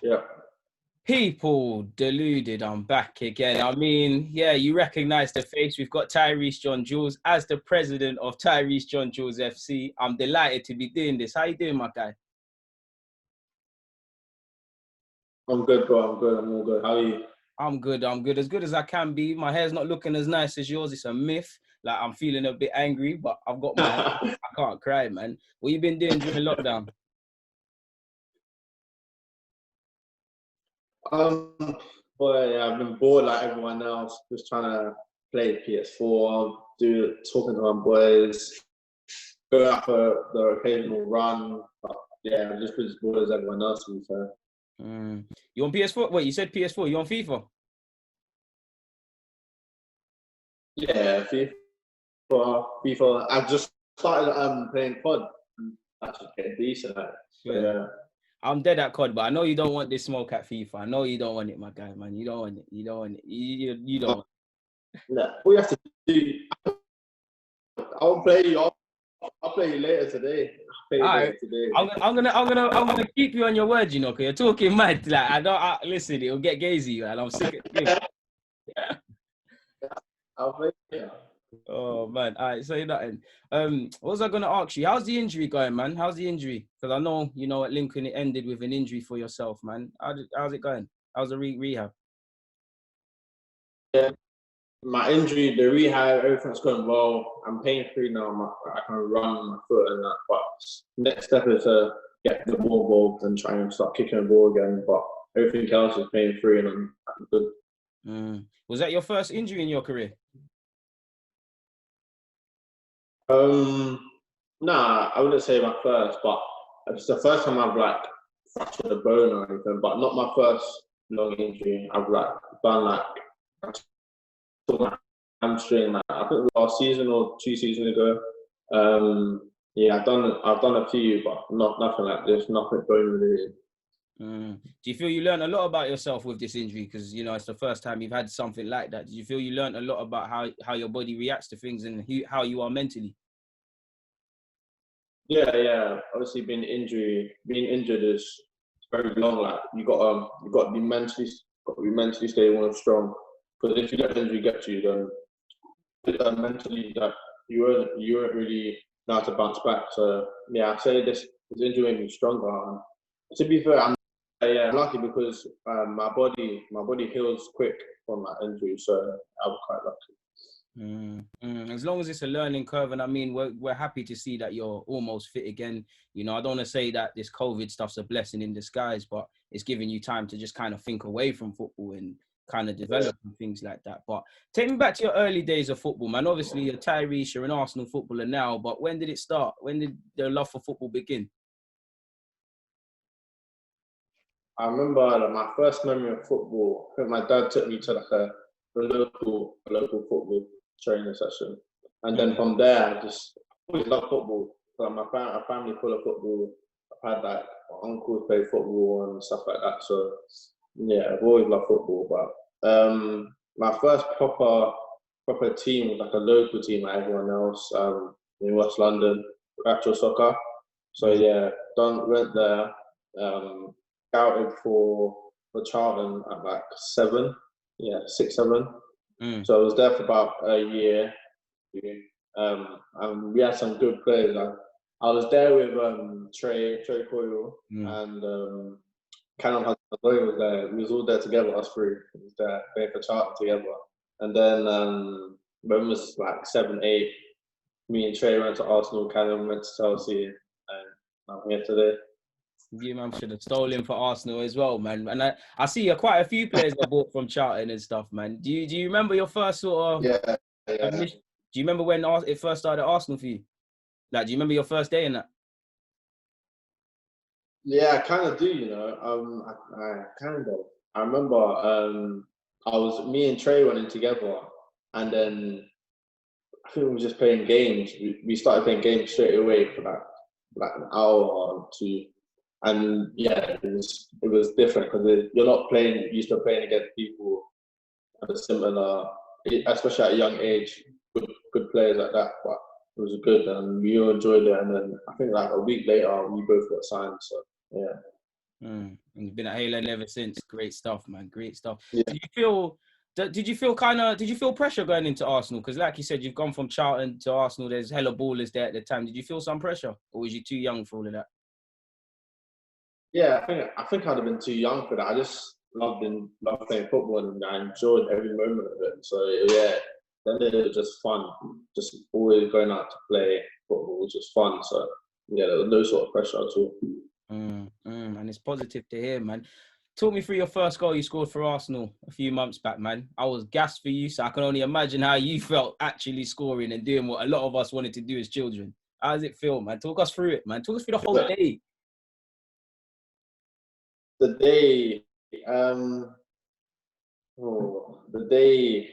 Yeah. People, Deluded, I'm back again. I mean, yeah, you recognize the face. We've got Tyreece John-Jules as the president of Tyreece John-Jules FC. I'm delighted to be doing this. How you doing, my guy? I'm good, bro. I'm good. I'm all good. How are you? I'm good. I'm good. As good as I can be. My hair's not looking as nice as yours. It's a myth. Like, I'm feeling a bit angry, but I've got my hair. I can't cry, man. What you been doing during lockdown? um, Boy, yeah, I've been bored like everyone else, just trying to play PS4, talking to my boys, go out for the occasional run. But yeah, I've just been as bored as everyone else, to be fair. You on PS4? Wait, you said PS4. You on FIFA? Yeah, FIFA. I've just started playing COD. Actually getting decent at it. So, yeah. I'm dead at COD, but I know you don't want this smoke at FIFA. I know you don't want it, my guy, man. You don't want it. You don't want it. You don't want it. Yeah. All you have to do, I'll play you. I'll play you later today. All right. I'm gonna keep you on your word, you know, because you're talking mad. Like listen, it'll get gazy, and I'm sick of it. I'll play you. Oh man, all right, say nothing. What was I gonna ask you? How's the injury going, man? How's the injury? Because I know, you know, at Lincoln it ended with an injury for yourself, man. How's it going? How's the rehab? Yeah, my injury, the rehab, everything's going well. I'm pain free now. I can run my foot and that. But next step is to get the ball involved and try and start kicking the ball again. But everything else is pain free and I'm good. Was that your first injury in your career? Nah, I wouldn't say my first, but it's the first time I've like fractured a bone or anything, but not my first long injury. I've like done like my hamstring, like I think last season or 2 seasons ago. Yeah, I've done a few, but nothing like this, nothing bone related. Do you feel you learned a lot about yourself with this injury? Because, you know, it's the first time you've had something like that. Do you feel you learned a lot about how your body reacts to things and how you are mentally? Yeah. Obviously, being injured is very long. Like you got to be mentally stable and strong. Because if you let injury get to you, then mentally that you weren't really know how to bounce back. So yeah, I say this injury made me stronger. And to be fair, I'm lucky because my body heals quick from that injury, so I was quite lucky. As long as it's a learning curve, and I mean, we're happy to see that you're almost fit again. You know, I don't want to say that this COVID stuff's a blessing in disguise, but it's giving you time to just kind of think away from football and kind of develop and things like that. But take me back to your early days of football, man. Obviously, you're Tyreece, you're an Arsenal footballer now, but when did it start? When did the love for football begin? I remember my first memory of football. I think my dad took me to like a local football training session, and then from there I just always loved football. So a family full of football. I've had like uncles play football and stuff like that. So yeah, I've always loved football. But my first proper team was like a local team like everyone else in West London, actual soccer. So yeah, went there. Scouted for Charlton at like 6, 7. So I was there for about a year. And we had some good players. I was there with Trey Coyle and Canon Hudson-Odoi was there. We was all there together, us three. We was there playing for Charlton together. And then when it was like 7, 8, me and Trey went to Arsenal, Canon went to Chelsea, and I'm here today. You man should have stolen for Arsenal as well, man. And I see quite a few players I bought from Charlton and stuff, man. Do you remember your first sort of? Yeah. Do you remember when it first started at Arsenal for you? Like, do you remember your first day in that? Yeah, I kind of do. You know, I kind of. I remember me and Trey went in together, and then I think we were just playing games. We started playing games straight away for like an hour or 2. And yeah, it was different because you're not used to playing against people at a similar, especially at a young age, good players like that. But it was good and we all enjoyed it. And then I think like a week later, we both got signed. So yeah. And you've been at Haaland ever since. Great stuff, man. Great stuff. Yeah. Did you feel pressure going into Arsenal? Because like you said, you've gone from Charlton to Arsenal. There's hella ballers there at the time. Did you feel some pressure, or was you too young for all of that? Yeah, I think I'd have been too young for that. I just loved playing football, and I enjoyed every moment of it. So yeah, then it was just fun. Just always going out to play football was just fun. So yeah, there was no sort of pressure at all. And it's positive to hear, man. Talk me through your first goal you scored for Arsenal a few months back, man. I was gassed for you, so I can only imagine how you felt actually scoring and doing what a lot of us wanted to do as children. How does it feel, man? Talk us through it, man. Talk us through the whole day. The day, the day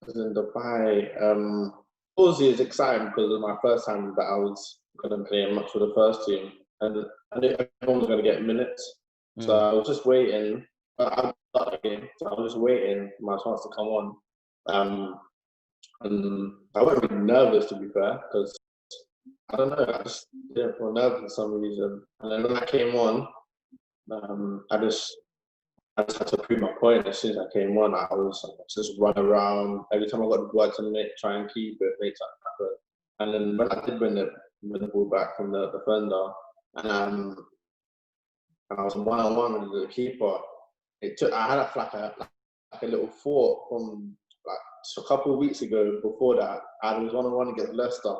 was in Dubai. Obviously, it's exciting because it was my first time that I was going to play a match for the first team, and I knew everyone was going to get minutes. So I was just waiting. I was just waiting for my chance to come on. And I wasn't really nervous, to be fair, because I don't know, I just didn't feel nervous for some reason. And then when I came on, I just had to prove my point. As soon as I came on, I was just run around. Every time I got the ball to try and keep it, make something happen. And then when I did win the ball back from the defender, and I was one-on-one with the keeper, I had a little thought from like a couple of weeks ago. Before that, I was one-on-one against Leicester,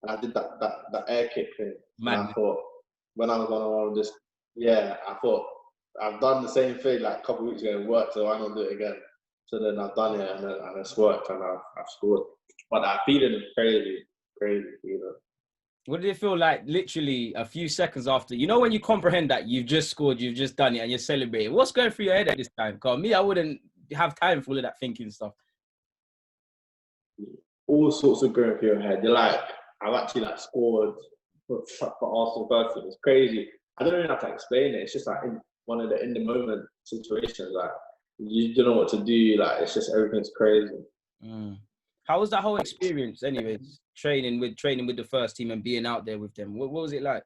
and I did that air kick thing. And I thought, when I was one-on-one with this, I thought, I've done the same thing like a couple of weeks ago and it worked, so why not do it again? So then I've done it, and it's worked, and I've scored. But that feeling is crazy feeling. What did it feel like literally a few seconds after? You know when you comprehend that you've just scored, you've just done it, and you're celebrating. What's going through your head at this time? Because me, I wouldn't have time for all of that thinking stuff. All sorts of going through your head. You're like, I've actually scored for Arsenal first team. It's crazy. I don't even have to explain it. It's just like one of the in the moment situations. Like you don't know what to do. Like it's just everything's crazy. How was that whole experience, anyways? Training with the first team and being out there with them. What was it like?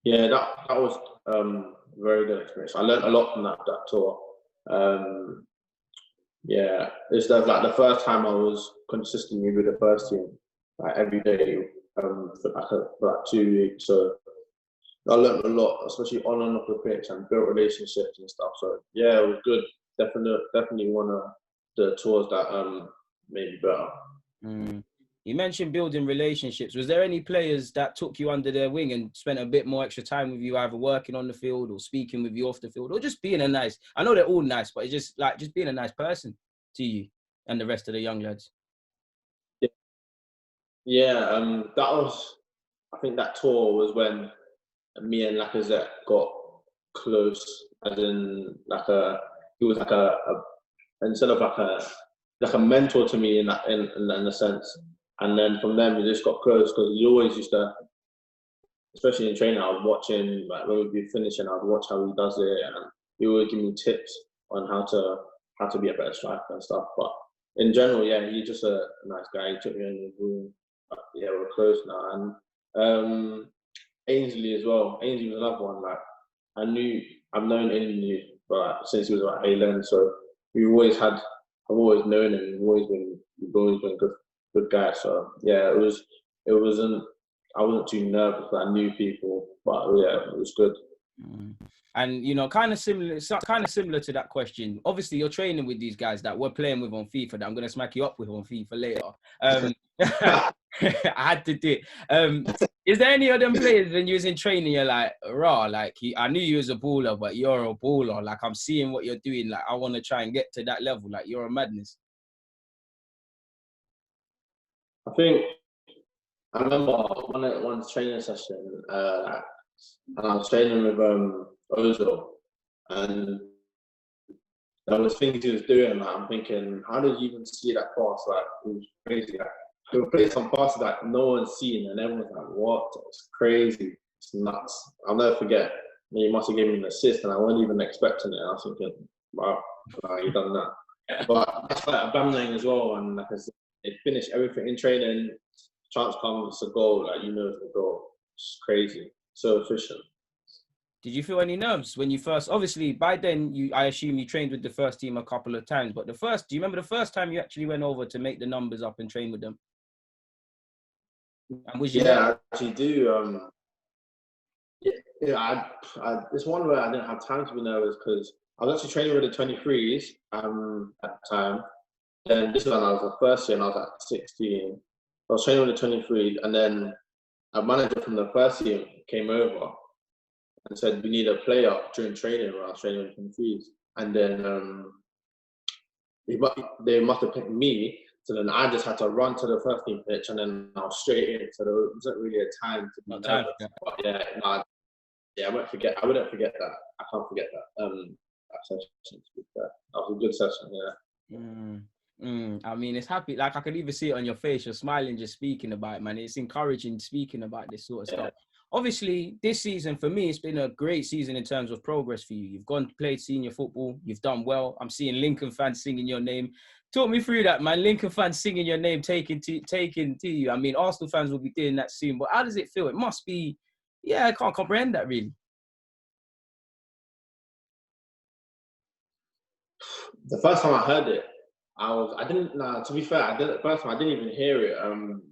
Yeah, that was very good experience. I learned a lot from that tour. Yeah, it's like the first time I was consistently with the first team, like every day, for like 2 weeks. So I learned a lot, especially on and off the pitch, and built relationships and stuff. So yeah, it was good. Definitely one of the tours that made me better. You mentioned building relationships. Was there any players that took you under their wing and spent a bit more extra time with you, either working on the field or speaking with you off the field, or just being a nice? I know they're all nice, but it's just like just being a nice person to you and the rest of the young lads. Yeah. I think that tour was when me and Lacazette got close, as in he was instead of like a mentor to me in a sense. And then from them, we just got close because he always used to, especially in training, I would watch him, like when we'd be finishing, I'd watch how he does it, and he would give me tips on how to be a better striker and stuff. But in general, yeah, he's just a nice guy. He took me in the room. But yeah, we're close now. And Ainsley as well. Ainsley was another one. Like I've known Ainsley since he was at Haaland, so I've always known him. We've always been good guys. So yeah, I wasn't too nervous. I knew people, but yeah, it was good. And kind of similar to that question. Obviously, you're training with these guys that we're playing with on FIFA. That I'm gonna smack you up with on FIFA later. I had to do it. Is there any of them players when you was in training, you're like, raw, like I knew you was a baller, but you're a baller. Like I'm seeing what you're doing. Like I want to try and get to that level. Like you're a madness. I remember one training session, and I was training with Ozil, and there was things he was doing. Like, I'm thinking, how did you even see that pass? Like it was crazy. Like, he would play some passes that no one's seen, and everyone's like, "What? It's crazy. It's nuts." I'll never forget. He must have given me an assist, and I wasn't even expecting it. I was thinking, "Wow, you done that." But that's like Aubameyang as well, and like I said, they finish everything in training. Chance comes, it's a goal. Like it's a goal. It's crazy. So efficient. Did you feel any nerves when you first? Obviously, by then, I assume you trained with the first team a couple of times. But do you remember the first time you actually went over to make the numbers up and train with them? And was you Yeah, I actually do. Yeah, it's one where I didn't have time to be nervous because I was actually training with the 23s at the time. Then this was when I was the first year and I was at 16. I was training with the 23s, and then a manager from the first team came over and said, we need a player during training when I was training with the 23s. And then they must have picked me. So then I just had to run to the first team pitch and then I was straight in. So there wasn't really a time to be nervous. But yeah, no, I wouldn't forget that. I can't forget that. That session, to be fair. That was a good session, yeah. I mean, it's happy. Like I could even see it on your face. You're smiling just speaking about it, man. It's encouraging speaking about this sort of stuff. Obviously, this season for me, it's been a great season in terms of progress for you. You've gone played senior football. You've done well. I'm seeing Lincoln fans singing your name. Talk me through that, man. Lincoln fans singing your name, taking to you. I mean, Arsenal fans will be doing that soon. But how does it feel? It must be. Yeah, I can't comprehend that really. The first time I heard it, to be fair, the first time I didn't even hear it.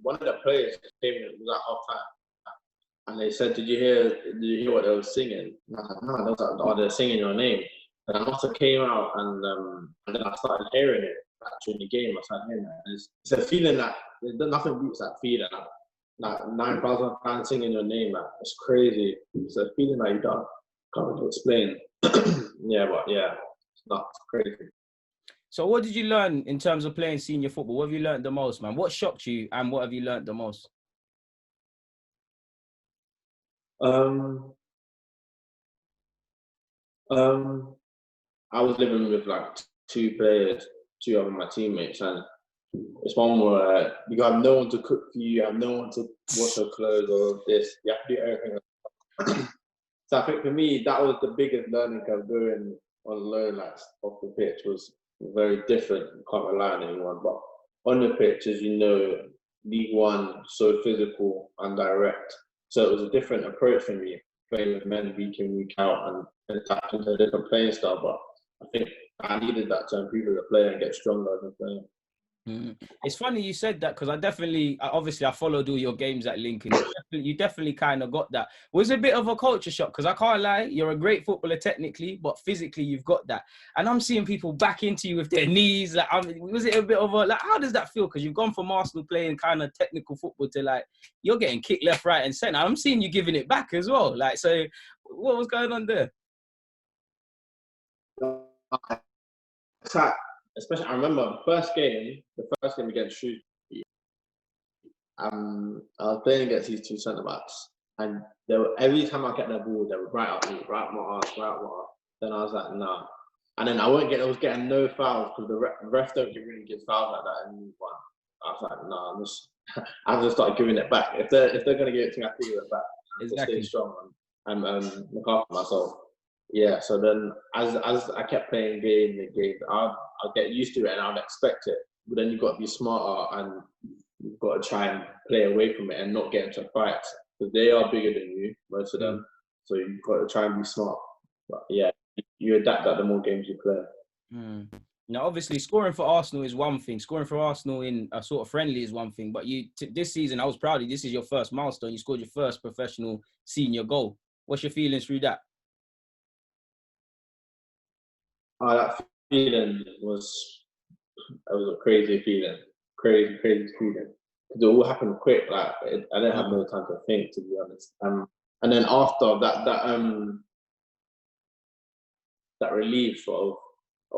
One of the players came in, it was at half time, and they said, did you hear what they were singing? And I was like, no, they was like, oh, they're singing your name. And I must have came out and then I started hearing it during the game. I started hearing that. And it's a feeling that nothing beats that feeling. Like 9,000 fans singing your name, like, it's crazy. It's a feeling that you can't really explain. Yeah, but yeah, it's not crazy. So what did you learn in terms of playing senior football? What have you learned the most, man? What shocked you and what have you learned the most? I was living with like two of my teammates, and it's one where you have no one to cook for you, you have no one to wash your clothes or this. You have to do everything. So I think for me, that was the biggest learning curve going on loan, like off the pitch, was very different. You can't rely on anyone. But on the pitch, as you know, League One, so physical and direct. So it was a different approach for me, playing with men week in, week out, and adapt into a different playing style. But I think I needed that to improve as a player and get stronger as a player. It's funny you said that because I followed all your games at Lincoln. You definitely kind of got that. Was a bit of a culture shock because I can't lie, you're a great footballer technically, but physically you've got that. And I'm seeing people back into you with their knees. Like, was it a bit of how does that feel? Because you've gone from Arsenal playing kind of technical football to like you're getting kicked left, right, and centre. I'm seeing you giving it back as well. Like, so what was going on there? Especially, I remember the first game against Shrewsbury. I was playing against these two centre backs, and every time I get the ball, they would right up my arse. Then I was like, nah. And then I was getting no fouls because the ref don't really give fouls like that in League One. I was like, nah, I just started giving it back. If they're gonna give it to me, I have to give it back. Exactly. To stay strong and look after myself. Yeah, so then as I kept playing games, I'll get used to it and I'll expect it. But then you've got to be smarter and you've got to try and play away from it and not get into fights because they are bigger than you, most of them. So you've got to try and be smart. But yeah, you adapt that the more games you play. Now, obviously, scoring for Arsenal is one thing. Scoring for Arsenal in a sort of friendly is one thing. But this season, I was proud of you. This is your first milestone. You scored your first professional senior goal. What's your feelings through that? That feeling was a crazy feeling. Crazy feeling. Because it all happened quick. Like I didn't have no time to think, to be honest. And then after that relief of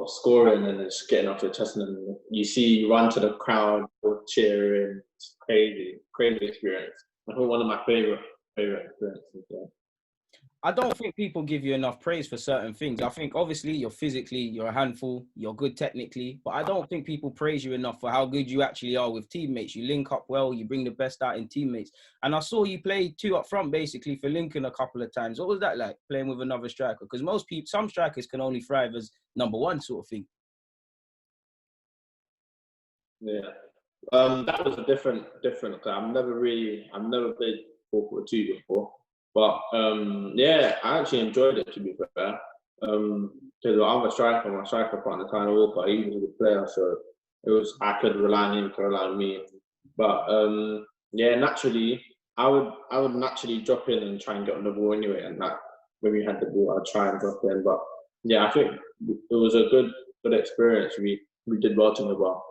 scoring and just getting off your chest, and you run to the crowd cheering. It's crazy experience. I think one of my favorite experiences. Yeah. I don't think people give you enough praise for certain things. I think obviously you're a handful, you're good technically, but I don't think people praise you enough for how good you actually are with teammates. You link up well, you bring the best out in teammates. And I saw you play two up front basically for Lincoln a couple of times. What was that like, playing with another striker? Because some strikers can only thrive as number one sort of thing. Yeah. That was a different. I've never played 4-4-2 before. But yeah, I actually enjoyed it, to be fair. Because I'm a striker, my striker partner, Tyler Walker, he was a good player, so I could rely on him to rely on me. But yeah, naturally, I would naturally drop in and try and get on the ball anyway. And that when we had the ball, I'd try and drop in. But yeah, I think it was a good experience. We did well to the ball.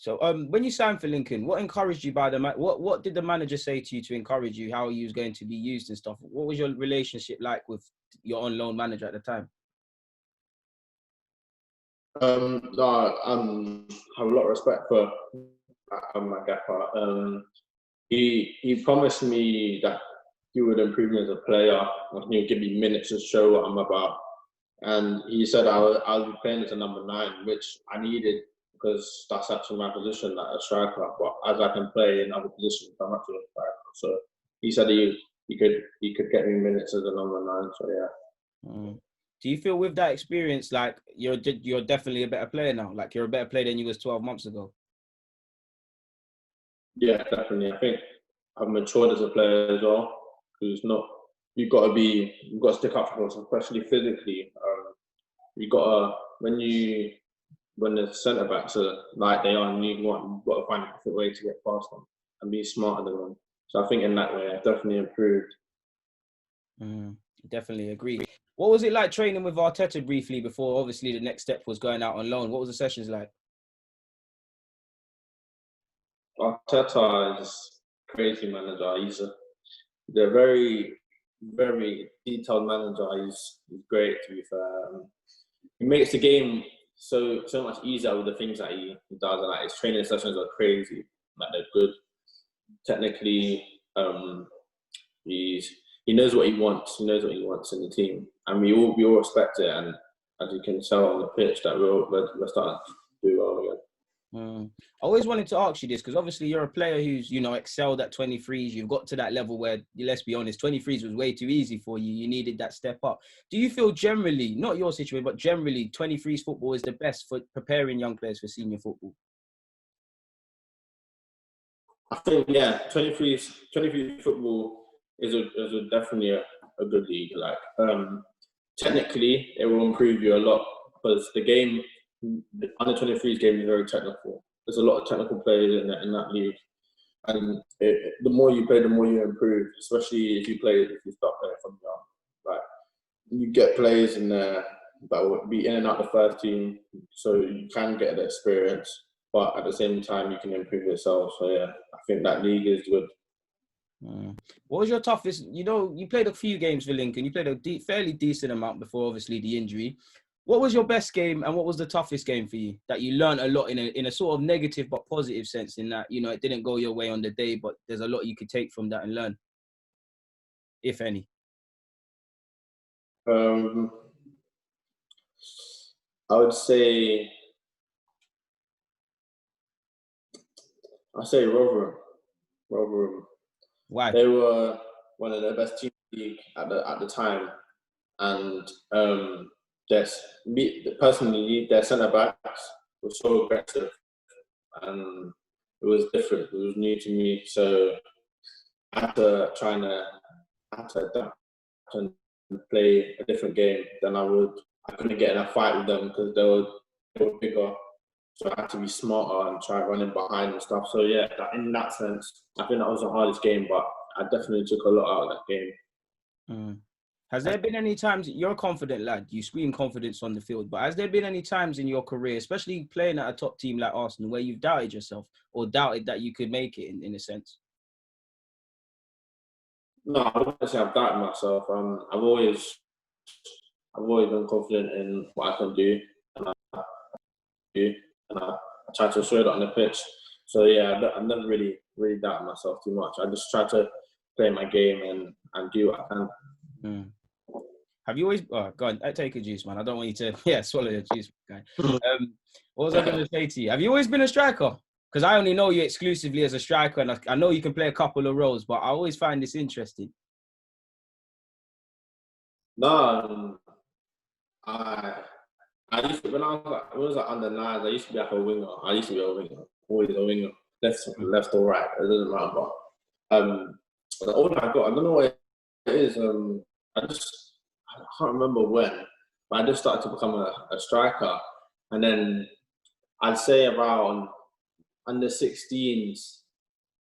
So when you signed for Lincoln, what encouraged you by what did the manager say to you to encourage you how he was going to be used and stuff? What was your relationship like with your on loan manager at the time? No, I have a lot of respect for my gaffer. He promised me that he would improve me as a player, and he would give me minutes to show what I'm about. And he said I'll be playing as a number 9, which I needed because that's actually my position, like a striker. But as I can play in other positions, I'm actually a striker. So he said he could get me minutes as a number 9. So yeah. Do you feel with that experience, like you're definitely a better player now? Like you're a better player than you was 12 months ago? Yeah, definitely. I think I've matured as a player as well. Because you've got to stick up for yourself, especially physically. You got to when the centre backs are like they are, you've got to find a different way to get past them and be smarter than them. So I think in that way, I've definitely improved. Definitely agree. What was it like training with Arteta briefly before obviously the next step was going out on loan? What was the sessions like? Arteta is a crazy manager. He's a very, very detailed manager. He's great, to be fair. He makes the game so much easier with the things that he does, and like his training sessions are crazy. Like they're good. Technically, he knows what he wants. He knows what he wants in the team, and we all respect it. And as you can tell on the pitch, that we're starting to do well again. I always wanted to ask you this because obviously you're a player who's excelled at 23s. You've got to that level where, let's be honest, 23s was way too easy for you. You needed that step up. Do you feel generally, not your situation, but generally, 23s football is the best for preparing young players for senior football? I think 23s football is definitely a good league. Like technically, it will improve you a lot because the under 23s game is very technical. There's a lot of technical players in that league, and the more you play, the more you improve. Especially if you start playing from young. Like you get players in there that will be in and out the first team, so you can get the experience. But at the same time, you can improve yourself. So yeah, I think that league is good. What was your toughest? You played a few games for Lincoln. You played a fairly decent amount before, obviously, the injury. What was your best game and what was the toughest game for you that you learned a lot in a sort of negative but positive sense in that, it didn't go your way on the day, but there's a lot you could take from that and learn, if any? I would say Rotherham. Why? They were one of the best teams in the league at the time, and personally, their centre backs were so aggressive, and it was different. It was new to me, so I had to adapt and play a different game than I would. I couldn't get in a fight with them because they were bigger. So I had to be smarter and try running behind and stuff. So yeah, in that sense, I think that was the hardest game, but I definitely took a lot out of that game. Has there been any times, you're a confident lad, you scream confidence on the field, but has there been any times in your career, especially playing at a top team like Arsenal, where you've doubted yourself or doubted that you could make it in a sense? No, I wouldn't say I've doubted myself. I've always been confident in what I can do, and I try to show that on the pitch. So yeah, I've never really doubted myself too much. I just try to play my game and do what I can. Have you always... Oh, go on, take a juice, man. I don't want you to... swallow your juice, guy. What was I going to say to you? Have you always been a striker? Because I only know you exclusively as a striker, and I know you can play a couple of roles, but I always find this interesting. No, I used to, when I was under 9s, I used to be like a winger. I used to be a winger, always a winger, left or right. It doesn't matter. But the older I got, I don't know what it is. I can't remember when, but I just started to become a striker, and then I'd say around under 16s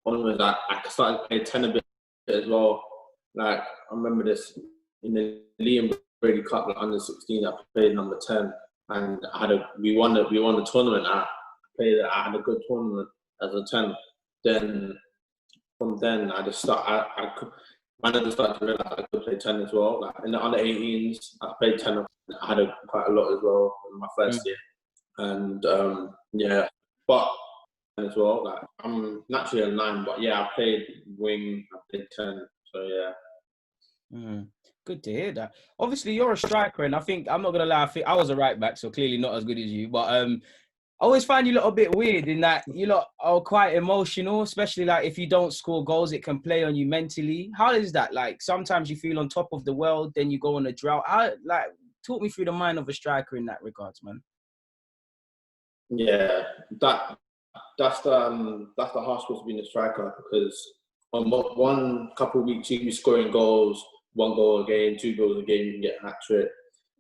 onwards, I started to play 10 a bit as well. Like, I remember this in the Liam Brady Cup, like under 16, I played number 10, and we won the tournament. I had a good tournament as a 10. Then from then, I just manager started to realize I could play 10 as well. Like in the under 18s, I played 10. I had quite a lot as well in my first year, and yeah, but as well, like I'm naturally a 9, but yeah, I played wing, I played 10, so yeah. Good to hear that. Obviously, you're a striker, and I think, I'm not gonna lie, I think I was a right back, so clearly not as good as you. But I always find you a little bit weird in that you lot are quite emotional, especially like if you don't score goals, it can play on you mentally. How is that? Like sometimes you feel on top of the world, then you go on a drought. Talk me through the mind of a striker in that regards, man. Yeah, that's the hard spot to being a striker, because on one couple of weeks you can be scoring goals, 1 goal a game, 2 goals a game, you can get a hat trick.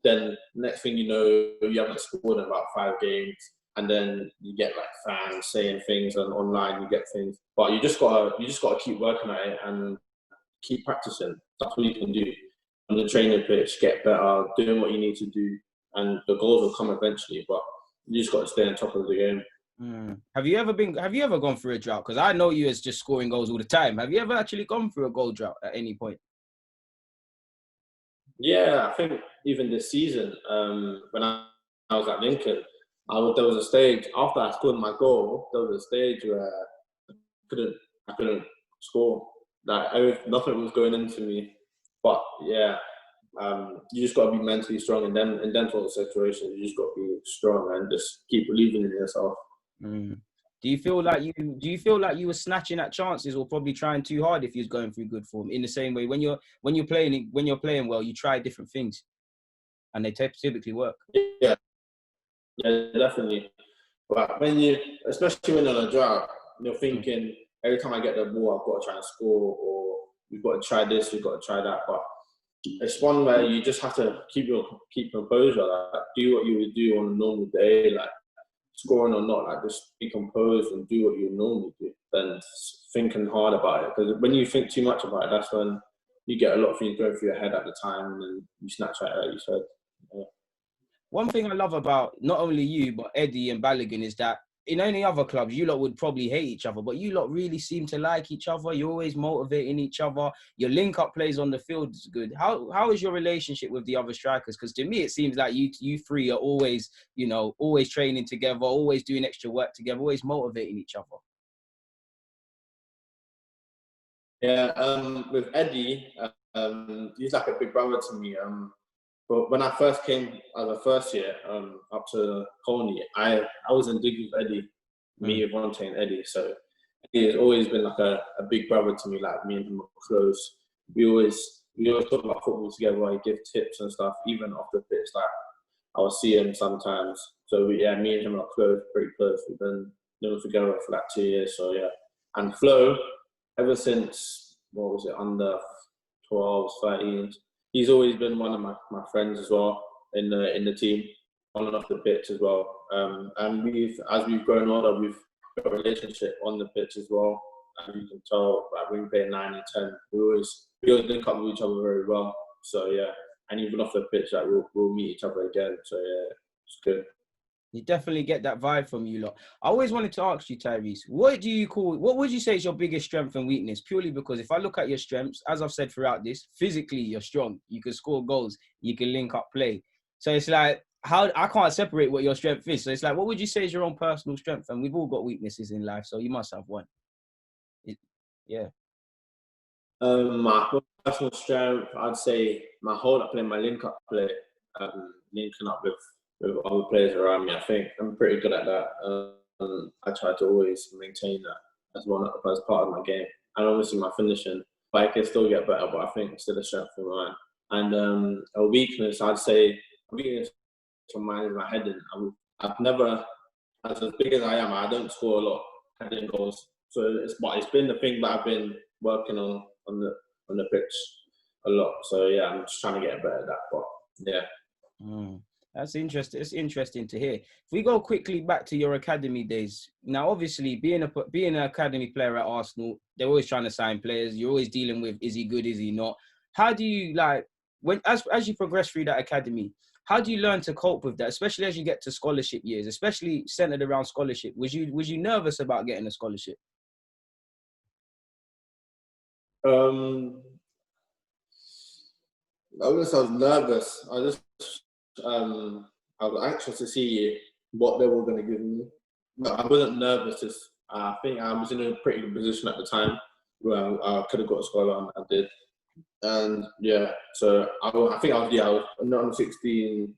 Then next thing you know, you haven't scored in about 5 games, and then you get like fans saying things, and online you get things. But you just gotta keep working at it and keep practicing. That's what you can do on the training pitch. Get better, doing what you need to do, and the goals will come eventually. But you just got to stay on top of the game. Have you ever gone through a drought? Because I know you as just scoring goals all the time. Have you ever actually gone through a goal drought at any point? Yeah, I think even this season, when I was at Lincoln, there was a stage after I scored my goal. There was a stage where I couldn't score. Like nothing was going into me. But yeah, you just got to be mentally strong, and then in them sort of situations, you just got to be strong and just keep believing in yourself. Do you feel like you were snatching at chances, or probably trying too hard if you was going through good form? In the same way, when you're playing well, you try different things, and they typically work. Yeah, definitely. But especially when you're on a drought, you're thinking every time I get the ball, I've got to try and score, or we've got to try this, we've got to try that. But it's one where you just have to keep composure. Like, do what you would do on a normal day, like scoring or not. Like, just be composed and do what you normally do. Then thinking hard about it, because when you think too much about it, that's when you get a lot of things going through your head at the time, and then you snatch at it, like you said. Yeah. One thing I love about not only you, but Eddie and Balogun is that in any other clubs, you lot would probably hate each other, but you lot really seem to like each other. You're always motivating each other. Your link-up plays on the field is good. How is your relationship with the other strikers? Because to me, it seems like you three are always, always training together, always doing extra work together, always motivating each other. Yeah, with Eddie, he's like a big brother to me. But when I first came as a first year up to Colney, I was in Diggs with Eddie, me, Vontae, and Eddie. So he has always been like a big brother to me. Like, me and him are close. We always talk about football together. I give tips and stuff, even off the pitch. Like, I will see him sometimes. So me and him are close, pretty close. We've been living together for like 2 years. So yeah, and Flo, ever since under 12s, 13s. He's always been one of my friends as well in the team, on and off the pitch as well. And as we've grown older, we've got a relationship on the pitch as well. And you can tell, like, when we play 9 and 10, we always link up with each other very well. So yeah, and even off the pitch, like, we'll meet each other again. So yeah, it's good. You definitely get that vibe from you lot. I always wanted to ask you, Tyreece, what would you say is your biggest strength and weakness? Purely because if I look at your strengths, as I've said throughout this, physically you're strong. You can score goals. You can link up play. So it's like, I can't separate what your strength is. So it's like, what would you say is your own personal strength? And we've all got weaknesses in life, so you must have one. Yeah. My personal strength, I'd say my hold-up play, my link-up play, linking up with other players around me. I think I'm pretty good at that. I try to always maintain that as part of my game. And obviously my finishing, but I can still get better, but I think it's still a strength of mine. And a weakness, I'd say, for mine is my heading. I've never, as big as I am, I don't score a lot heading goals. So it's been the thing that I've been working on on the pitch a lot. So yeah, I'm just trying to get better at that. But yeah. That's interesting. It's interesting to hear. If we go quickly back to your academy days, now obviously being an academy player at Arsenal, they're always trying to sign players. You're always dealing with, is he good, is he not? How do you as you progress through that academy? How do you learn to cope with that, especially as you get to scholarship years, especially centered around scholarship? Was you nervous about getting a scholarship? I was nervous. I was anxious to see what they were going to give me. But I wasn't nervous. I think I was in a pretty good position at the time where I could have got a scholar, and I did. And yeah, so I was under 16.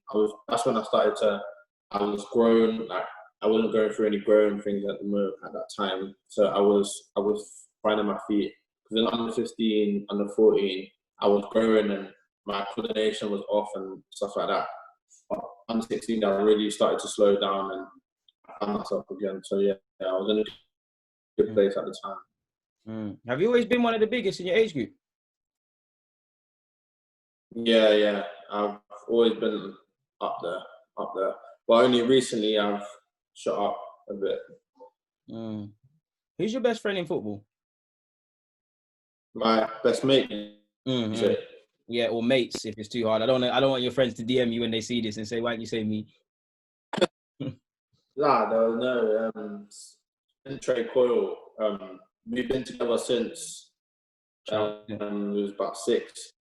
That's when I started to. I was grown. Like I wasn't going through any growing things at that time. So I was finding my feet. Because in under 15, under 14, I was growing and my coordination was off and stuff like that. But under 16, I really started to slow down and I found myself again. So yeah, I was in a good place at the time. Have you always been one of the biggest in your age group? Yeah. I've always been up there. But only recently I've shut up a bit. Who's your best friend in football? My best mate. Yeah, or mates if it's too hard. I don't want your friends to DM you when they see this and say, "Why don't you say me?" Nah, there was no Trey Coyle. We've been together since it was about 6.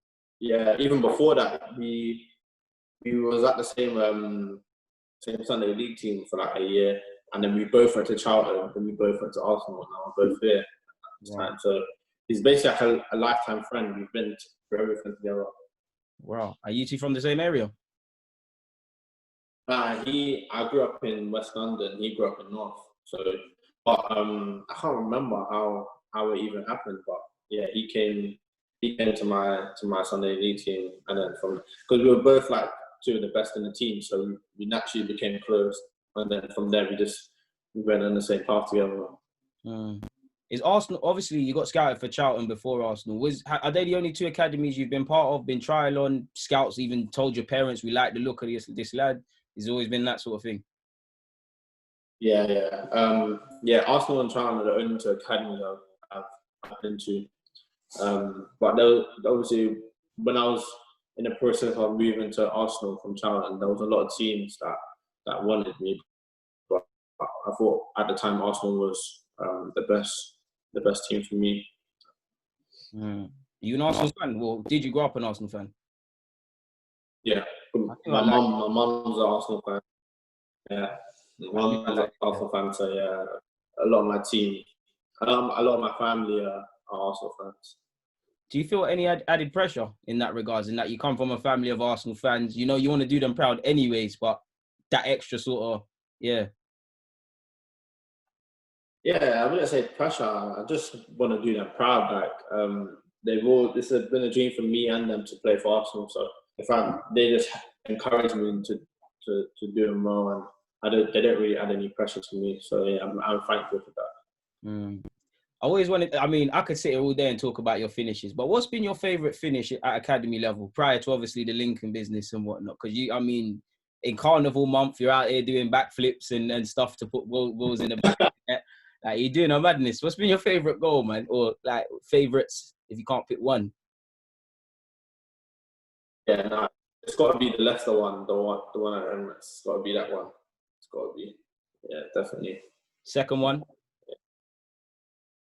Yeah, even before that, we was at the same Sunday league team for like a year, and then we both went to Charlton, and we both went to Arsenal. Now we're both here at the time. So he's basically like a lifetime friend. We've been through everything together. Wow, are you two from the same area? I grew up in West London. He grew up in North. So, but I can't remember how it even happened. But yeah, he came to my Sunday league team, and then because we were both like two of the best in the team, so we naturally became close. And then from there, we went on the same path together. Is Arsenal, obviously you got scouted for Charlton before Arsenal. Are they the only 2 academies you've been part of, been trial on? Scouts even told your parents, we like the look of this lad? It's always been that sort of thing. Yeah. Arsenal and Charlton are the only 2 academies I've been to. But obviously, when I was in the process of moving to Arsenal from Charlton, there was a lot of teams that wanted me. But I thought at the time Arsenal was the best team for me. Are you an Arsenal fan? Well, did you grow up an Arsenal fan? Yeah, my mum's an Arsenal fan. Yeah, my mum's an Arsenal fan. So yeah, a lot of my team, a lot of my family are Arsenal fans. Do you feel any added pressure in that regards? In that you come from a family of Arsenal fans, you know you want to do them proud anyways, but that extra sort of Yeah, I wouldn't say pressure. I just want to do them proud. Like this has been a dream for me and them to play for Arsenal. So they just encourage me to do them well, and they don't really add any pressure to me. So yeah, I'm thankful for that. I always wanted. I mean, I could sit here all day and talk about your finishes, but what's been your favourite finish at academy level prior to obviously the Lincoln business and whatnot? Because in Carnival month, you're out here doing backflips and stuff to put balls in the back. Like you're doing a madness. What's been your favourite goal, man? Or like favourites if you can't pick one? Yeah, no, it's got to be the Leicester one, the one at Emirates. It's got to be that one. It's got to be. Yeah, definitely. Second one.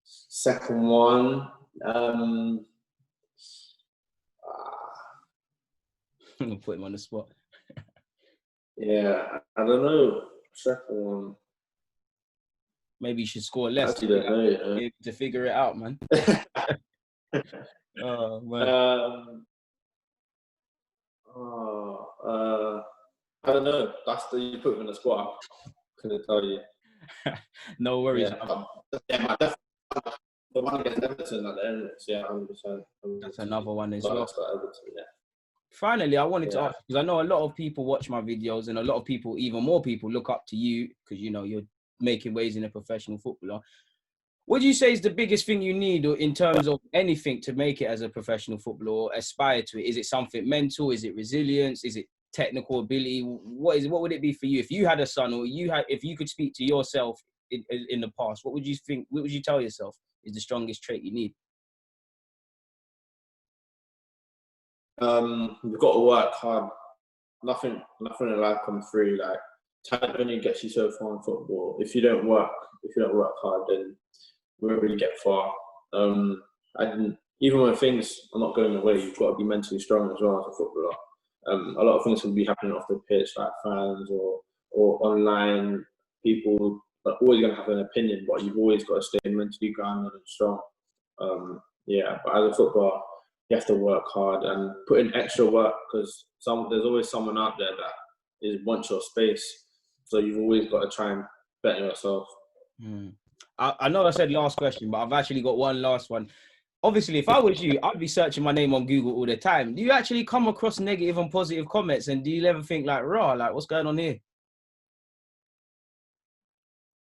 Second one. I'm gonna put him on the spot. Yeah, I don't know. Second one. Maybe you should score less to figure it out, man. Oh man. I don't know. You put me in the spot. I couldn't tell you. No worries. Yeah, the one against Everton at the Emirates. Yeah, 100%. That's another one as well. Everton, yeah. Finally, I wanted to ask, because I know a lot of people watch my videos and a lot of people, even more people, look up to you because, you're making waves in a professional footballer. What do you say is the biggest thing you need or in terms of anything to make it as a professional footballer or aspire to it? Is it something mental? Is it resilience? Is it technical ability? What would it be for you? If you had a son or if you could speak to yourself in the past, what would you tell yourself is the strongest trait you need? You've got to work hard. Nothing in life comes free. Like, talent only gets you so far in football. If you don't work hard, then you won't really get far. Even when things are not going your way, you've got to be mentally strong as well as a footballer. A lot of things can be happening off the pitch, like fans or online. People are always going to have an opinion, but you've always got to stay mentally grounded and strong. But as a footballer, you have to work hard and put in extra work because there's always someone out there that wants your space. So you've always got to try and better yourself. I know I said last question, but I've actually got one last one. Obviously, if I was you, I'd be searching my name on Google all the time. Do you actually come across negative and positive comments? And do you ever think like, like, what's going on here?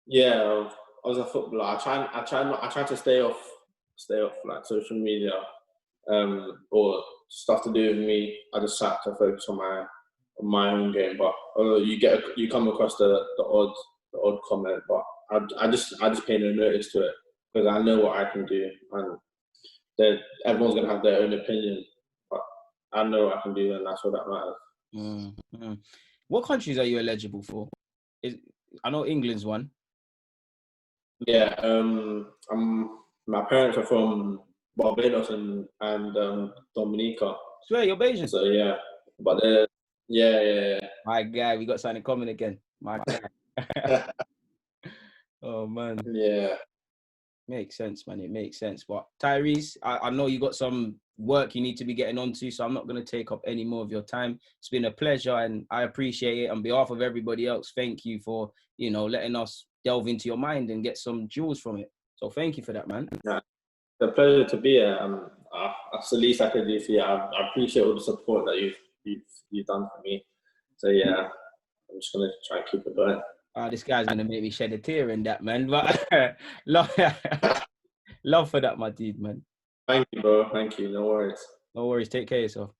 Yeah, as a footballer, I try to stay off like social media, or stuff to do with me. I just try to focus on my own game. But you come across the odd comment, but I just pay no notice to it because I know what I can do, and then everyone's gonna have their own opinion, but I know what I can do, and that's what that matters. What countries are you eligible for? I know England's one. Yeah, my parents are from Barbados and Dominica. Swear, you're Bayesian. So yeah, but yeah. My guy, we got something in common again. My guy. Oh man. Yeah. Makes sense, man. It makes sense. But Tyreece, I know you got some work you need to be getting onto, so I'm not going to take up any more of your time. It's been a pleasure, and I appreciate it. On behalf of everybody else, thank you for, letting us delve into your mind and get some jewels from it. So thank you for that, man. Yeah, it's a pleasure to be here. That's the least I could do for you. I appreciate all the support that you've done for me. So yeah, I'm just going to try and keep it going. This guy's going to make me shed a tear in that, man. But love for that, my dude, man. Thank you, bro. Thank you. No worries. No worries. Take care of yourself.